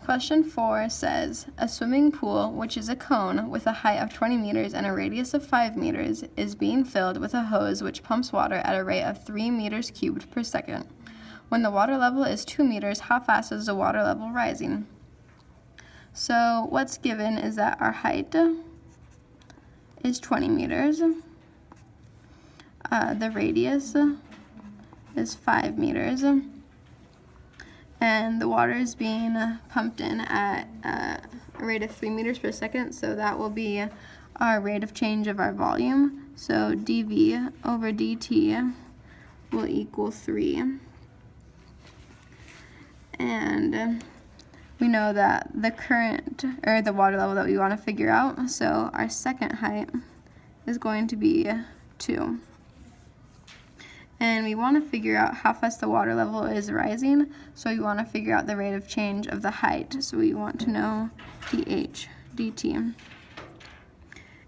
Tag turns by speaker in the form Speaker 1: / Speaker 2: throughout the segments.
Speaker 1: Question 4 says, a swimming pool, which is a cone with a height of 20 meters and a radius of 5 meters, is being filled with a hose which pumps water at a rate of 3 meters cubed per second. When the water level is 2 meters, how fast is the water level rising? So what's given is that our height is 20 meters. The radius is 5 meters. And the water is being pumped in at a rate of 3 meters per second, so that will be our rate of change of our volume. So dV over dt will equal 3. And we know that the current, or the water level that we want to figure out, so our second height is going to be 2. And we want to figure out how fast the water level is rising, so we want to figure out the rate of change of the height. So we want to know dH dt.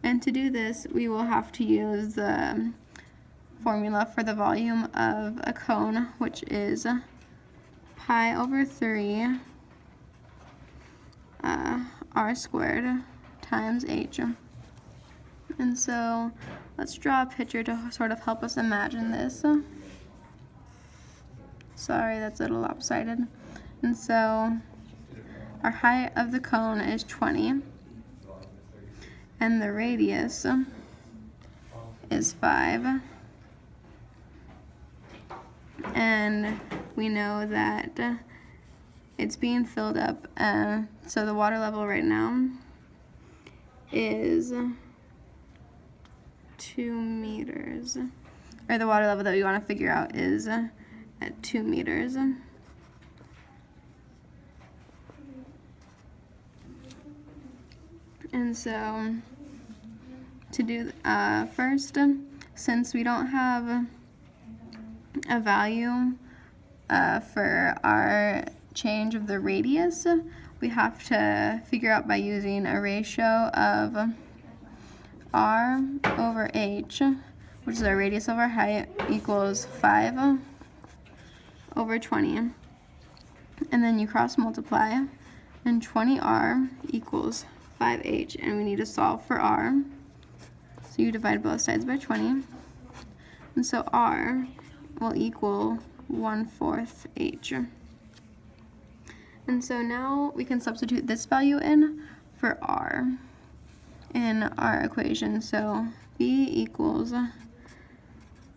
Speaker 1: And to do this, we will have to use the formula for the volume of a cone, which is pi over 3 r squared times h. And so let's draw a picture to sort of help us imagine this. Sorry, that's a little lopsided. And so our height of the cone is 20, and the radius is 5. And we know that it's being filled up, so the water level right now is 2 meters, or the water level that we want to figure out is at 2 meters. And so to do first, since we don't have a value for our change of the radius, we have to figure out by using a ratio of r over h, which is our radius of our height, equals 5 over 20. And then you cross multiply, and 20r equals 5h, and we need to solve for r. So you divide both sides by 20, and so r will equal 1/4 h. And so now we can substitute this value in for r in our equation. So v equals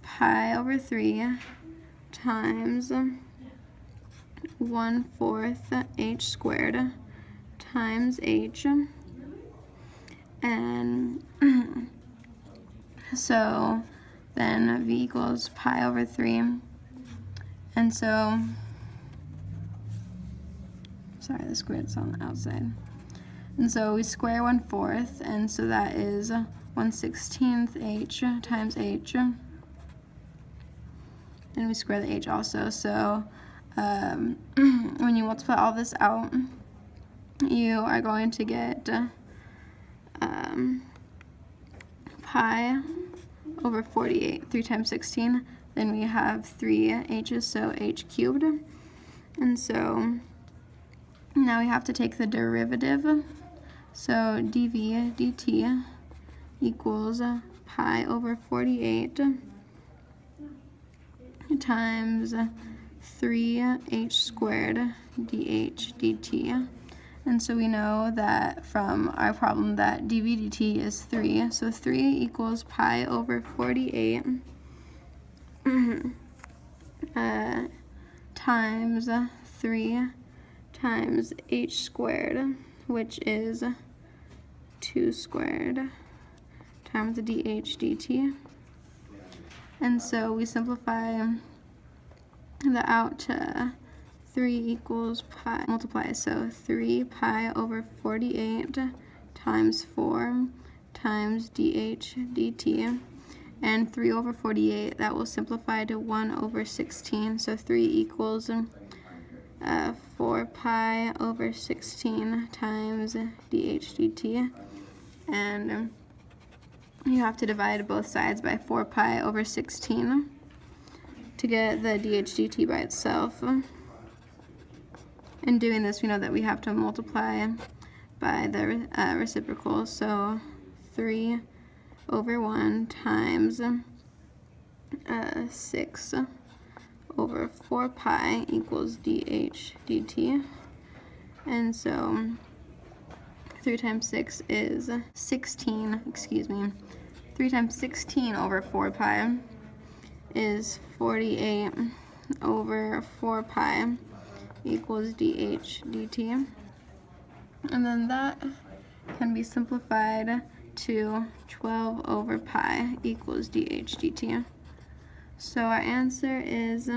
Speaker 1: pi over 3 times 1/4 h squared times h. And so then v equals pi over 3. And so, sorry, the square's on the outside. And so we square 1/4, and so that is 1/16 h times h. And we square the h also. So when you multiply all this out, you are going to get pi over 48. 3 times 16. Then we have 3 h's, so h cubed. And so now we have to take the derivative. So dv dt equals pi over 48 times 3h squared dh dt. And so we know that from our problem that dv dt is 3. So 3 equals pi over 48 times 3 times h squared, which is 2 squared times the dh dt. And so we simplify that out to 3 equals pi, multiply, so 3 pi over 48 times 4 times dh dt, and 3 over 48, that will simplify to 1 over 16, so 3 equals 4 pi over 16 times dh dt, and you have to divide both sides by 4 pi over 16 to get the dh dt by itself. In doing this, we know that we have to multiply by the reciprocal, so 3 over 1 times 6 over 4 pi equals dh dt. And so 3 times 6 is 16, 3 times 16 over 4 pi is 48 over 4 pi equals dh dt. And then that can be simplified to 12 over pi equals dh dt. So our answer is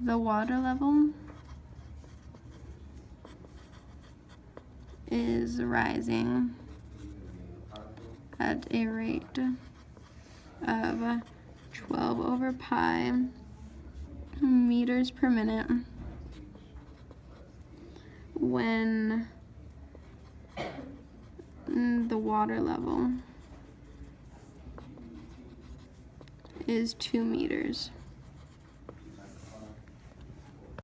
Speaker 1: the water level is rising at a rate of 12 over pi meters per minute when the water level is 2 meters.